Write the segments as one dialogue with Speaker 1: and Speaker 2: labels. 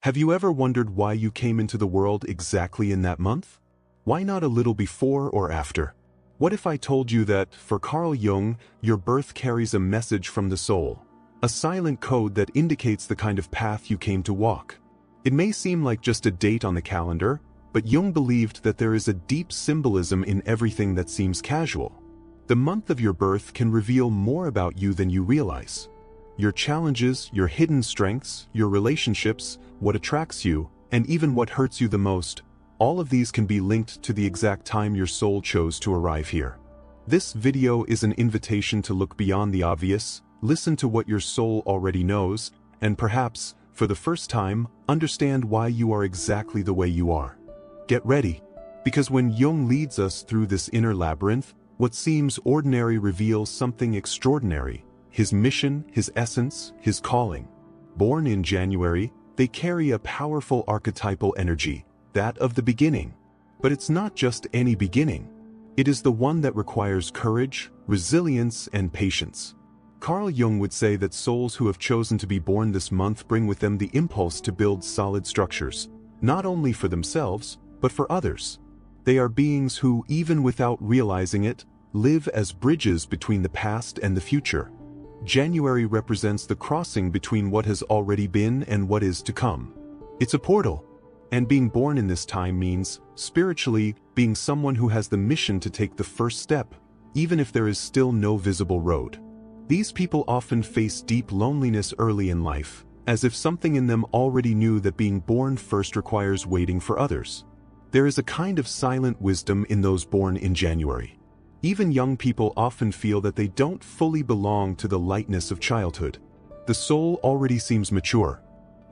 Speaker 1: Have you ever wondered why you came into the world exactly in that month? Why not a little before or after? What if I told you that, for Carl Jung, your birth carries a message from the soul? A silent code that indicates the kind of path you came to walk. It may seem like just a date on the calendar, but Jung believed that there is a deep symbolism in everything that seems casual. The month of your birth can reveal more about you than you realize. Your challenges, your hidden strengths, your relationships, what attracts you, and even what hurts you the most, all of these can be linked to the exact time your soul chose to arrive here. This video is an invitation to look beyond the obvious, listen to what your soul already knows, and perhaps, for the first time, understand why you are exactly the way you are. Get ready, because when Jung leads us through this inner labyrinth, what seems ordinary reveals something extraordinary. His mission, his essence, his calling. Born in January, they carry a powerful archetypal energy, that of the beginning. But it's not just any beginning. It is the one that requires courage, resilience, and patience. Carl Jung would say that souls who have chosen to be born this month bring with them the impulse to build solid structures, not only for themselves, but for others. They are beings who, even without realizing it, live as bridges between the past and the future. January represents the crossing between what has already been and what is to come. It's a portal. And being born in this time means, spiritually, being someone who has the mission to take the first step, even if there is still no visible road. These people often face deep loneliness early in life, as if something in them already knew that being born first requires waiting for others. There is a kind of silent wisdom in those born in January. Even young people often feel that they don't fully belong to the lightness of childhood. The soul already seems mature.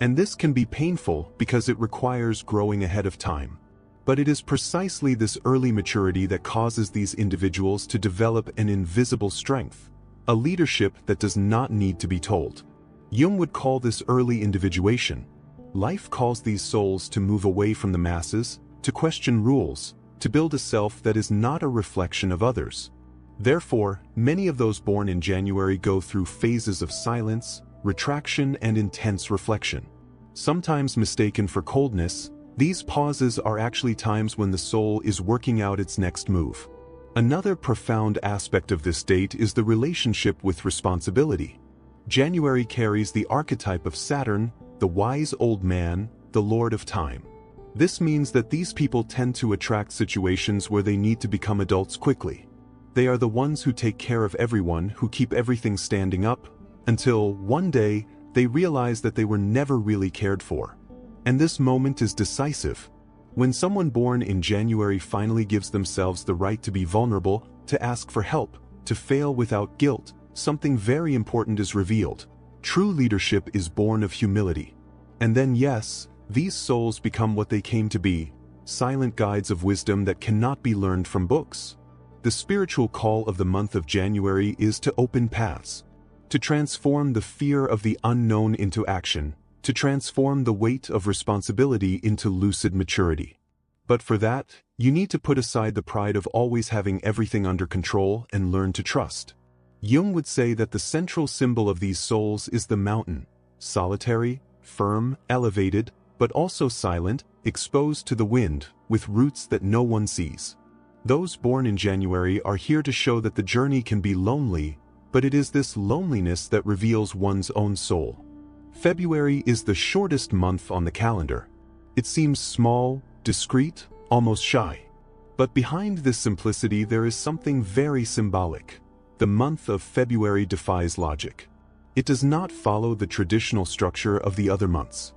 Speaker 1: And this can be painful because it requires growing ahead of time. But it is precisely this early maturity that causes these individuals to develop an invisible strength, a leadership that does not need to be told. Jung would call this early individuation. Life calls these souls to move away from the masses, to question rules, to build a self that is not a reflection of others. Therefore, many of those born in January go through phases of silence, retraction, and intense reflection. Sometimes mistaken for coldness, these pauses are actually times when the soul is working out its next move. Another profound aspect of this date is the relationship with responsibility. January carries the archetype of Saturn, the wise old man, the Lord of Time. This means that these people tend to attract situations where they need to become adults quickly. They are the ones who take care of everyone, who keep everything standing up, until, one day, they realize that they were never really cared for. And this moment is decisive. When someone born in January finally gives themselves the right to be vulnerable, to ask for help, to fail without guilt, something very important is revealed. True leadership is born of humility. And then yes, these souls become what they came to be, silent guides of wisdom that cannot be learned from books. The spiritual call of the month of January is to open paths, to transform the fear of the unknown into action, to transform the weight of responsibility into lucid maturity. But for that, you need to put aside the pride of always having everything under control and learn to trust. Jung would say that the central symbol of these souls is the mountain, solitary, firm, elevated, but also silent, exposed to the wind, with roots that no one sees. Those born in January are here to show that the journey can be lonely, but it is this loneliness that reveals one's own soul. February is the shortest month on the calendar. It seems small, discreet, almost shy. But behind this simplicity there is something very symbolic. The month of February defies logic. It does not follow the traditional structure of the other months.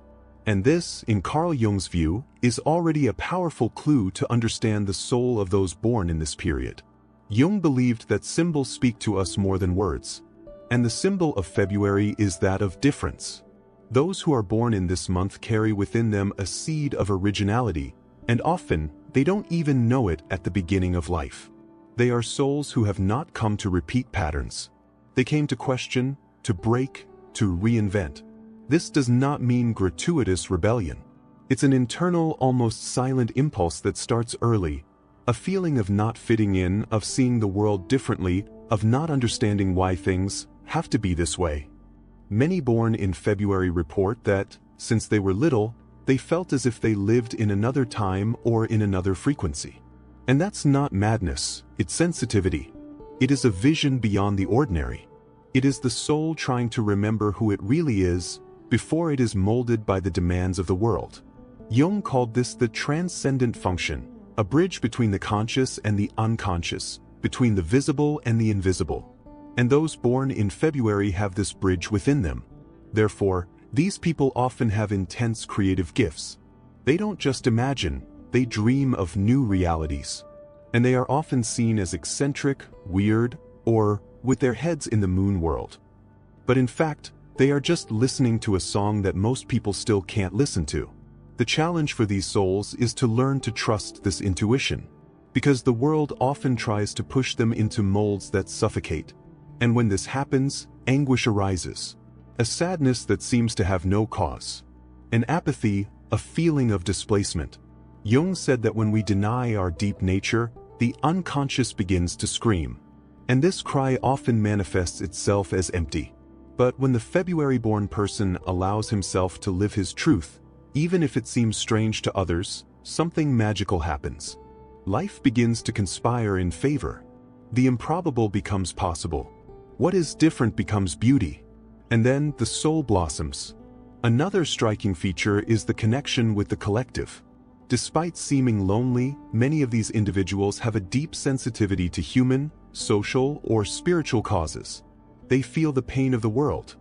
Speaker 1: And this, in Carl Jung's view, is already a powerful clue to understand the soul of those born in this period. Jung believed that symbols speak to us more than words. And the symbol of February is that of difference. Those who are born in this month carry within them a seed of originality, and often, they don't even know it at the beginning of life. They are souls who have not come to repeat patterns. They came to question, to break, to reinvent. This does not mean gratuitous rebellion. It's an internal, almost silent impulse that starts early, a feeling of not fitting in, of seeing the world differently, of not understanding why things have to be this way. Many born in February report that, since they were little, They felt as if they lived in another time or in another frequency. And that's not madness, it's sensitivity. It is a vision beyond the ordinary. It is the soul trying to remember who it really is before it is molded by the demands of the world. Jung called this the transcendent function, a bridge between the conscious and the unconscious, between the visible and the invisible. And those born in February have this bridge within them. Therefore, these people often have intense creative gifts. They don't just imagine, they dream of new realities. And they are often seen as eccentric, weird, or with their heads in the moon world. But in fact, they are just listening to a song that most people still can't listen to. The challenge for these souls is to learn to trust this intuition, because the world often tries to push them into molds that suffocate. And when this happens, anguish arises. A sadness that seems to have no cause. An apathy, a feeling of displacement. Jung said that when we deny our deep nature, the unconscious begins to scream. And this cry often manifests itself as empty. But when the February-born person allows himself to live his truth, even if it seems strange to others, something magical happens. Life begins to conspire in favor. The improbable becomes possible. What is different becomes beauty. And then the soul blossoms. Another striking feature is the connection with the collective. Despite seeming lonely, many of these individuals have a deep sensitivity to human, social, or spiritual causes. They feel the pain of the world.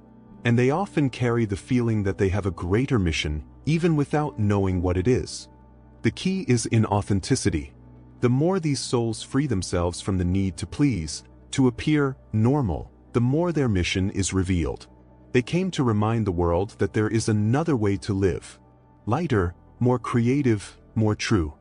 Speaker 1: And they often carry the feeling that they have a greater mission, even without knowing what it is. The key is in authenticity. The more these souls free themselves from the need to please, to appear normal, the more their mission is revealed. They came to remind the world that there is another way to live. Lighter, more creative, more true.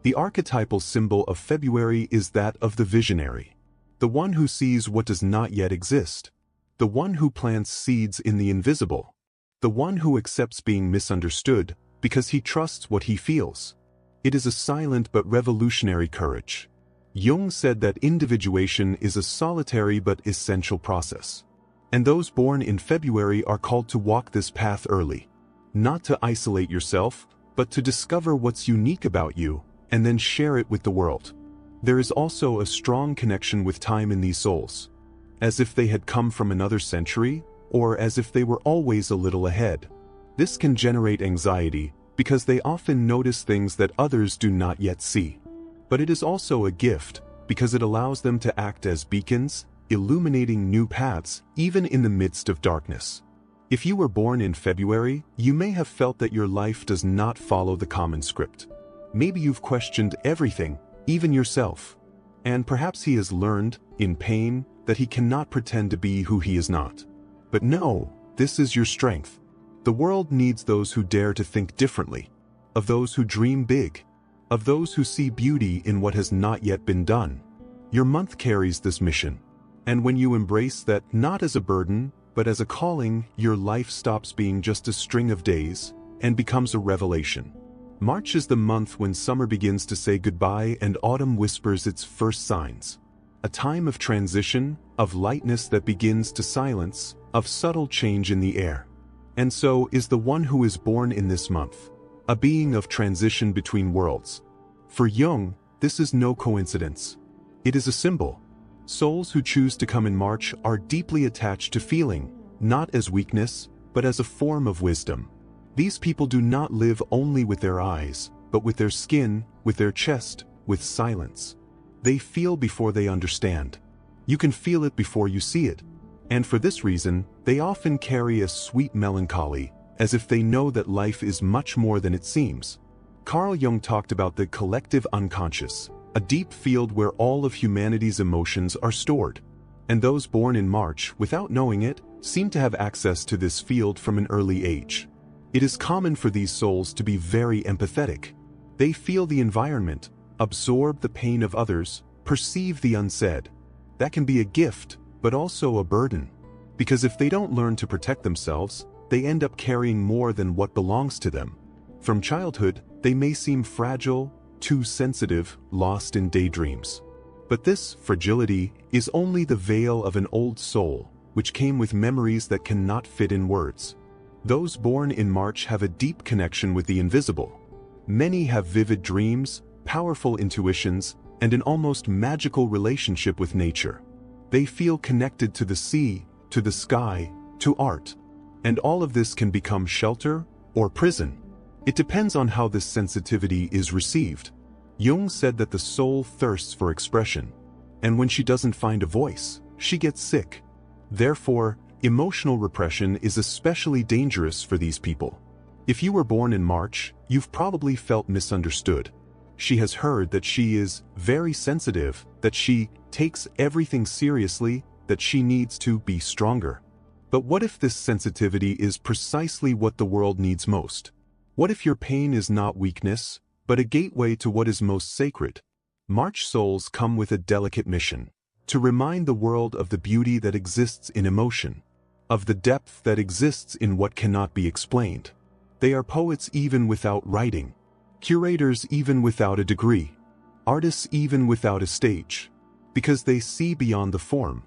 Speaker 1: The archetypal symbol of February is that of the visionary. The one who sees what does not yet exist. The one who plants seeds in the invisible. The one who accepts being misunderstood because he trusts what he feels. It is a silent but revolutionary courage. Jung said that individuation is a solitary but essential process. And those born in February are called to walk this path early. Not to isolate yourself, but to discover what's unique about you, and then share it with the world. There is also a strong connection with time in these souls. As if they had come from another century, or as if they were always a little ahead. This can generate anxiety, because they often notice things that others do not yet see. But it is also a gift, because it allows them to act as beacons, illuminating new paths, even in the midst of darkness. If you were born in February, you may have felt that your life does not follow the common script. Maybe you've questioned everything, even yourself. And perhaps he has learned, in pain, that he cannot pretend to be who he is not. But no, this is your strength. The world needs those who dare to think differently, of those who dream big, of those who see beauty in what has not yet been done. Your month carries this mission. And when you embrace that not as a burden, but as a calling, your life stops being just a string of days and becomes a revelation. March is the month when summer begins to say goodbye and autumn whispers its first signs. A time of transition, of lightness that begins to silence, of subtle change in the air. And so is the one who is born in this month, a being of transition between worlds. For Jung, this is no coincidence. It is a symbol. Souls who choose to come in March are deeply attached to feeling, not as weakness, but as a form of wisdom. These people do not live only with their eyes, but with their skin, with their chest, with silence. They feel before they understand. You can feel it before you see it. And for this reason, they often carry a sweet melancholy, as if they know that life is much more than it seems. Carl Jung talked about the collective unconscious, a deep field where all of humanity's emotions are stored. And those born in March, without knowing it, seem to have access to this field from an early age. It is common for these souls to be very empathetic. They feel the environment, absorb the pain of others, perceive the unsaid. That can be a gift, but also a burden. Because if they don't learn to protect themselves, they end up carrying more than what belongs to them. From childhood, they may seem fragile, too sensitive, lost in daydreams. But this fragility is only the veil of an old soul, which came with memories that cannot fit in words. Those born in March have a deep connection with the invisible. Many have vivid dreams, powerful intuitions, and an almost magical relationship with nature. They feel connected to the sea, to the sky, to art. And all of this can become shelter or prison. It depends on how this sensitivity is received. Jung said that the soul thirsts for expression, and when she doesn't find a voice, she gets sick. Therefore, emotional repression is especially dangerous for these people. If you were born in March, you've probably felt misunderstood. She has heard that she is very sensitive, that she takes everything seriously, that she needs to be stronger. But what if this sensitivity is precisely what the world needs most? What if your pain is not weakness, but a gateway to what is most sacred? March souls come with a delicate mission: to remind the world of the beauty that exists in emotion, of the depth that exists in what cannot be explained. They are poets even without writing, curators even without a degree, artists even without a stage, because they see beyond the form.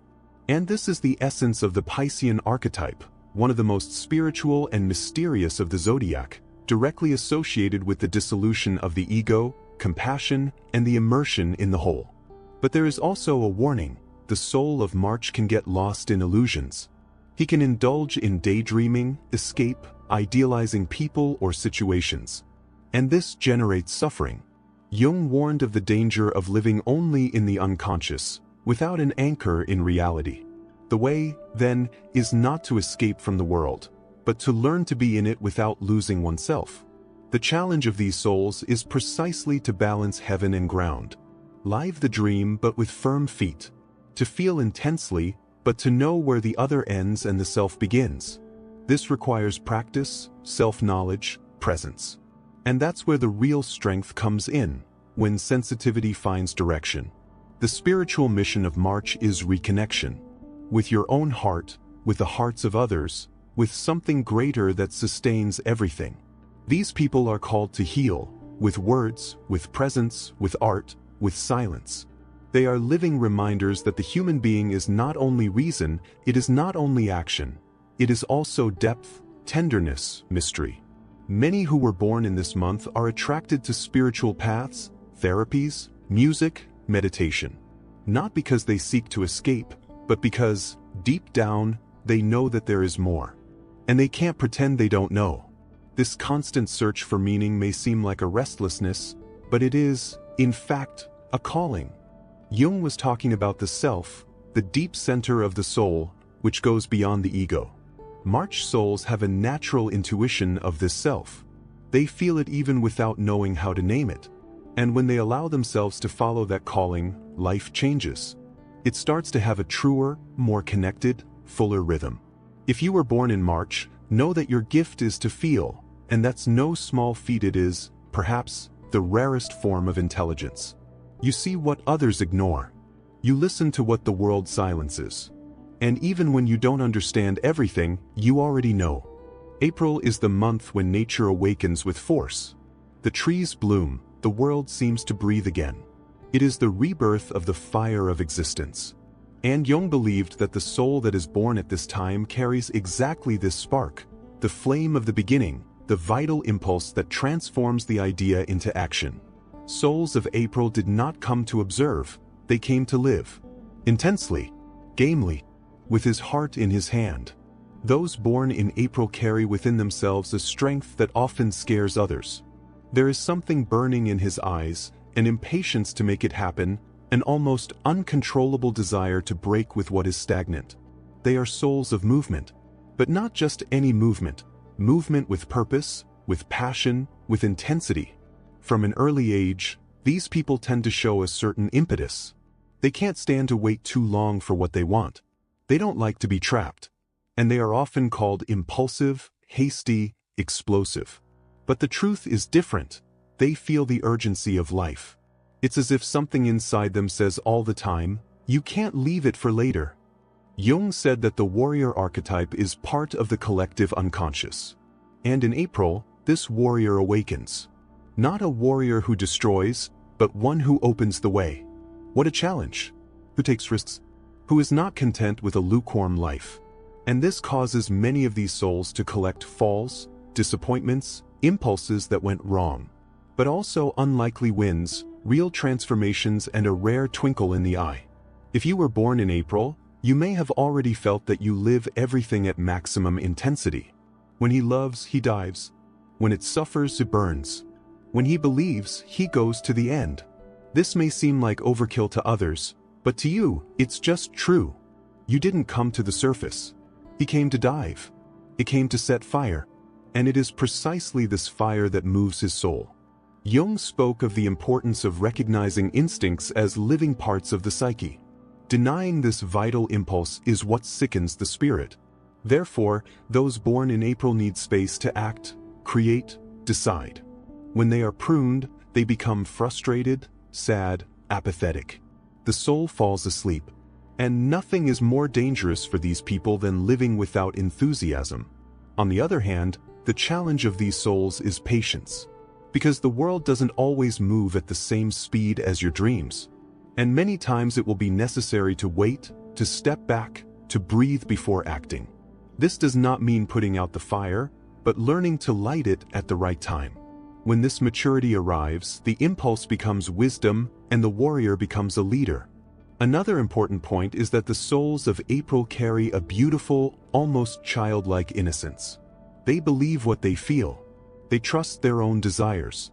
Speaker 1: And this is the essence of the Piscean archetype, one of the most spiritual and mysterious of the zodiac, directly associated with the dissolution of the ego, compassion, and the immersion in the whole. But there is also a warning: the soul of March can get lost in illusions. He can indulge in daydreaming, escape, idealizing people or situations. And this generates suffering. Jung warned of the danger of living only in the unconscious, without an anchor in reality. The way, then, is not to escape from the world, but to learn to be in it without losing oneself. The challenge of these souls is precisely to balance heaven and ground. Live the dream but with firm feet. To feel intensely, but to know where the other ends and the self begins. This requires practice, self-knowledge, presence. And that's where the real strength comes in, when sensitivity finds direction. The spiritual mission of March is reconnection. With your own heart, with the hearts of others, with something greater that sustains everything. These people are called to heal, with words, with presence, with art, with silence. They are living reminders that the human being is not only reason, it is not only action. It is also depth, tenderness, mystery. Many who were born in this month are attracted to spiritual paths, therapies, music, meditation. Not because they seek to escape, but because, deep down, they know that there is more. And they can't pretend they don't know. This constant search for meaning may seem like a restlessness, but it is, in fact, a calling. Jung was talking about the self, the deep center of the soul, which goes beyond the ego. March souls have a natural intuition of this self. They feel it even without knowing how to name it. And when they allow themselves to follow that calling, life changes. It starts to have a truer, more connected, fuller rhythm. If you were born in March, know that your gift is to feel, and that's no small feat. It is, perhaps, the rarest form of intelligence. You see what others ignore. You listen to what the world silences. And even when you don't understand everything, you already know. April is the month when nature awakens with force. The trees bloom, the world seems to breathe again. It is the rebirth of the fire of existence. And Jung believed that the soul that is born at this time carries exactly this spark, the flame of the beginning, the vital impulse that transforms the idea into action. Souls of April did not come to observe, they came to live. Intensely, gamely, with his heart in his hand. Those born in April carry within themselves a strength that often scares others. There is something burning in his eyes, an impatience to make it happen, an almost uncontrollable desire to break with what is stagnant. They are souls of movement, but not just any movement. Movement with purpose, with passion, with intensity. From an early age, these people tend to show a certain impetus. They can't stand to wait too long for what they want. They don't like to be trapped. And they are often called impulsive, hasty, explosive. But the truth is different. They feel the urgency of life. It's as if something inside them says all the time, you can't leave it for later. Jung said that the warrior archetype is part of the collective unconscious. And in April, this warrior awakens. Not a warrior who destroys, but one who opens the way. What a challenge! Who takes risks? Who is not content with a lukewarm life? And this causes many of these souls to collect falls, disappointments, impulses that went wrong. But also unlikely wins, real transformations, and a rare twinkle in the eye. If you were born in April, you may have already felt that you live everything at maximum intensity. When he loves, he dives. When it suffers, it burns. When he believes, he goes to the end. This may seem like overkill to others, but to you, it's just true. You didn't come to the surface. He came to dive. He came to set fire. And it is precisely this fire that moves his soul. Jung spoke of the importance of recognizing instincts as living parts of the psyche. Denying this vital impulse is what sickens the spirit. Therefore, those born in April need space to act, create, decide. When they are pruned, they become frustrated, sad, apathetic. The soul falls asleep. And nothing is more dangerous for these people than living without enthusiasm. On the other hand, the challenge of these souls is patience. Because the world doesn't always move at the same speed as your dreams. And many times it will be necessary to wait, to step back, to breathe before acting. This does not mean putting out the fire, but learning to light it at the right time. When this maturity arrives, the impulse becomes wisdom, and the warrior becomes a leader. Another important point is that the souls of April carry a beautiful, almost childlike innocence. They believe what they feel. They trust their own desires.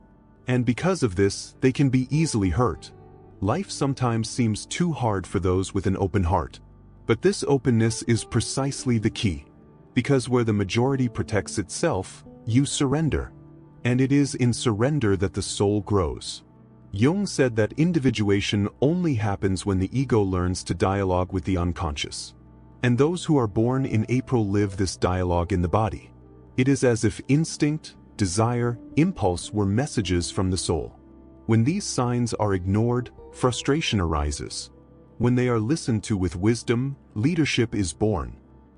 Speaker 1: And because of this, they can be easily hurt. Life sometimes seems too hard for those with an open heart. But this openness is precisely the key. Because where the majority protects itself, you surrender. And it is in surrender that the soul grows. Jung said that individuation only happens when the ego learns to dialogue with the unconscious. And those who are born in April live this dialogue in the body. It is as if instinct, desire, impulse were messages from the soul. When these signs are ignored, frustration arises. When they are listened to with wisdom, leadership is born.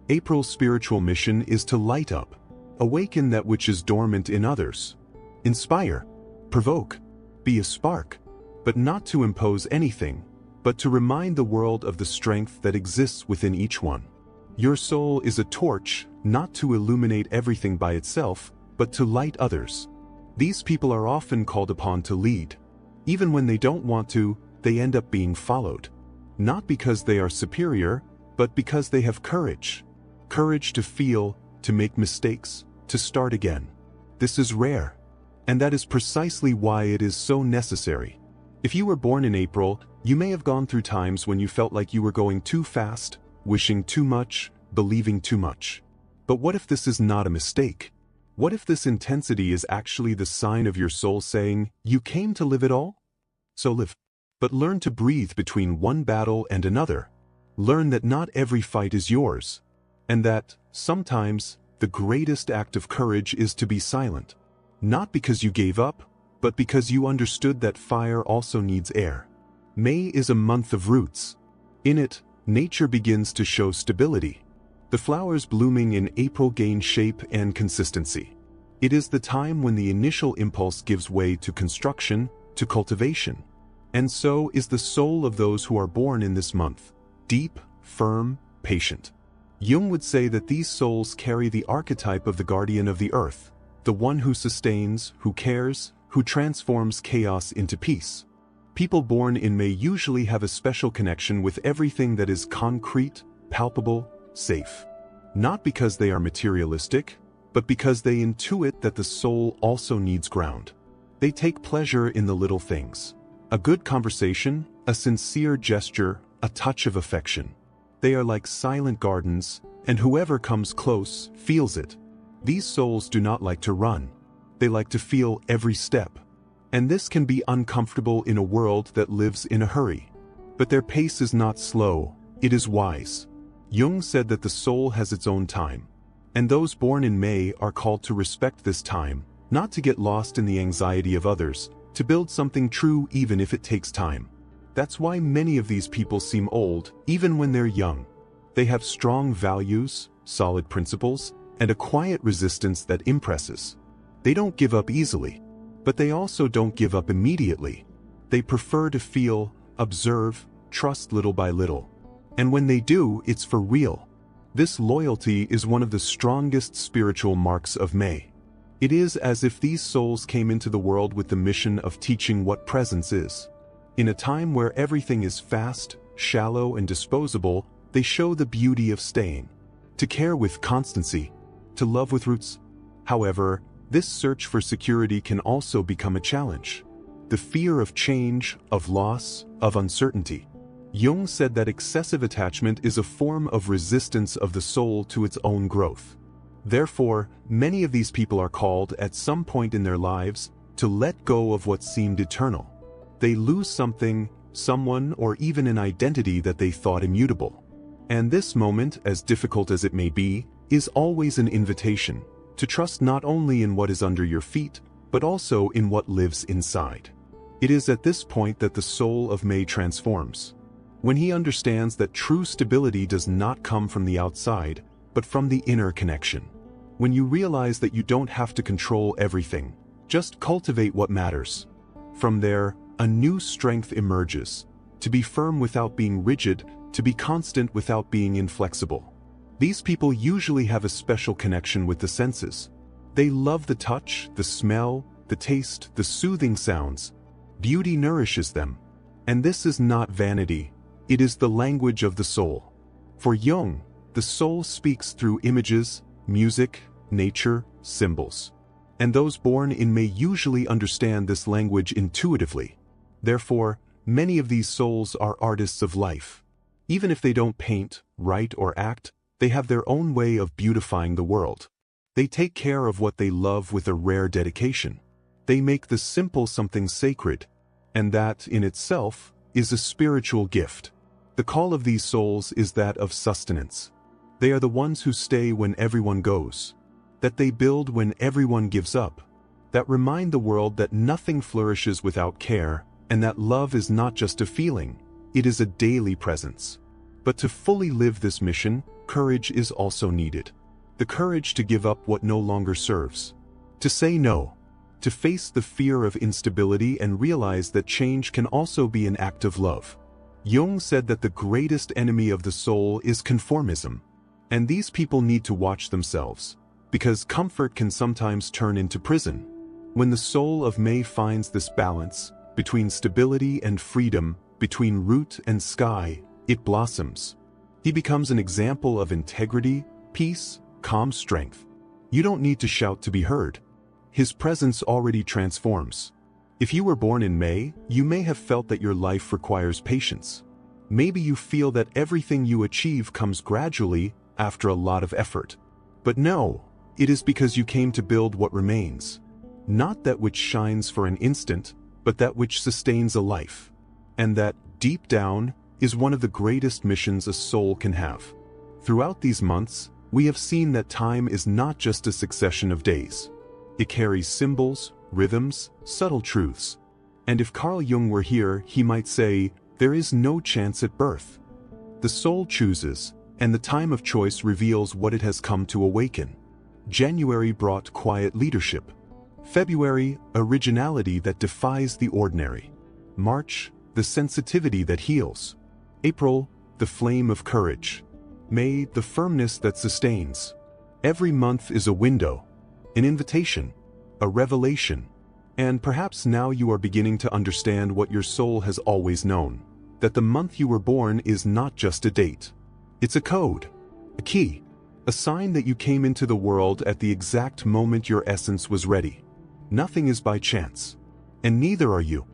Speaker 1: April's spiritual mission is to light up, awaken that which is dormant in others. Inspire, provoke, be a spark, but not to impose anything, but to remind the world of the strength that exists within each one. Your soul is a torch, not to illuminate everything by itself, but to light others. These people are often called upon to lead. Even when they don't want to, they end up being followed. Not because they are superior, but because they have courage. Courage to feel, to make mistakes, to start again. This is rare. And that is precisely why it is so necessary. If you were born in April, you may have gone through times when you felt like you were going too fast, wishing too much, believing too much. But what if this is not a mistake? What if this intensity is actually the sign of your soul saying, you came to live it all? So live. But learn to breathe between one battle and another. Learn that not every fight is yours. And that, sometimes, the greatest act of courage is to be silent. Not because you gave up, but because you understood that fire also needs air. May is a month of roots. In it, nature begins to show stability. The flowers blooming in April gain shape and consistency. It is the time when the initial impulse gives way to construction, to cultivation. And so is the soul of those who are born in this month, deep, firm, patient. Jung would say that these souls carry the archetype of the guardian of the earth, the one who sustains, who cares, who transforms chaos into peace. People born in May usually have a special connection with everything that is concrete, palpable, safe. Not because they are materialistic, but because they intuit that the soul also needs ground. They take pleasure in the little things. A good conversation, a sincere gesture, a touch of affection. They are like silent gardens, and whoever comes close feels it. These souls do not like to run. They like to feel every step. And this can be uncomfortable in a world that lives in a hurry. But their pace is not slow, it is wise. Jung said that the soul has its own time. And those born in May are called to respect this time, not to get lost in the anxiety of others, to build something true even if it takes time. That's why many of these people seem old, even when they're young. They have strong values, solid principles, and a quiet resistance that impresses. They don't give up easily, but they also don't give up immediately. They prefer to feel, observe, trust little by little. And when they do, it's for real. This loyalty is one of the strongest spiritual marks of May. It is as if these souls came into the world with the mission of teaching what presence is. In a time where everything is fast, shallow, and disposable, they show the beauty of staying. To care with constancy, to love with roots. However, this search for security can also become a challenge. The fear of change, of loss, of uncertainty. Jung said that excessive attachment is a form of resistance of the soul to its own growth. Therefore, many of these people are called at some point in their lives to let go of what seemed eternal. They lose something, someone, or even an identity that they thought immutable. And this moment, as difficult as it may be, is always an invitation to trust not only in what is under your feet, but also in what lives inside. It is at this point that the soul of May transforms. When he understands that true stability does not come from the outside, but from the inner connection. When you realize that you don't have to control everything, just cultivate what matters. From there, a new strength emerges, to be firm without being rigid, to be constant without being inflexible. These people usually have a special connection with the senses. They love the touch, the smell, the taste, the soothing sounds. Beauty nourishes them. And this is not vanity, it is the language of the soul. For Jung, the soul speaks through images, music, nature, symbols. And those born in May usually understand this language intuitively. Therefore, many of these souls are artists of life. Even if they don't paint, write, or act, they have their own way of beautifying the world. They take care of what they love with a rare dedication. They make the simple something sacred, and that, in itself, is a spiritual gift. The call of these souls is that of sustenance. They are the ones who stay when everyone goes, that they build when everyone gives up, that remind the world that nothing flourishes without care, and that love is not just a feeling, it is a daily presence. But to fully live this mission, courage is also needed. The courage to give up what no longer serves. To say no. To face the fear of instability and realize that change can also be an act of love. Jung said that the greatest enemy of the soul is conformism. And these people need to watch themselves, because comfort can sometimes turn into prison. When the soul of May finds this balance, between stability and freedom, between root and sky, it blossoms. He becomes an example of integrity, peace, calm strength. You don't need to shout to be heard. His presence already transforms. If you were born in May, you may have felt that your life requires patience. Maybe you feel that everything you achieve comes gradually, after a lot of effort. But no, it is because you came to build what remains. Not that which shines for an instant, but that which sustains a life. And that, deep down, is one of the greatest missions a soul can have. Throughout these months, we have seen that time is not just a succession of days. It carries symbols, rhythms, subtle truths. And if Carl Jung were here, he might say, there is no chance at birth. The soul chooses, and the time of choice reveals what it has come to awaken. January brought quiet leadership. February, originality that defies the ordinary. March, the sensitivity that heals. April, the flame of courage. May, the firmness that sustains. Every month is a window, an invitation, a revelation. And perhaps now you are beginning to understand what your soul has always known, that the month you were born is not just a date. It's a code, a key, a sign that you came into the world at the exact moment your essence was ready. Nothing is by chance, and neither are you.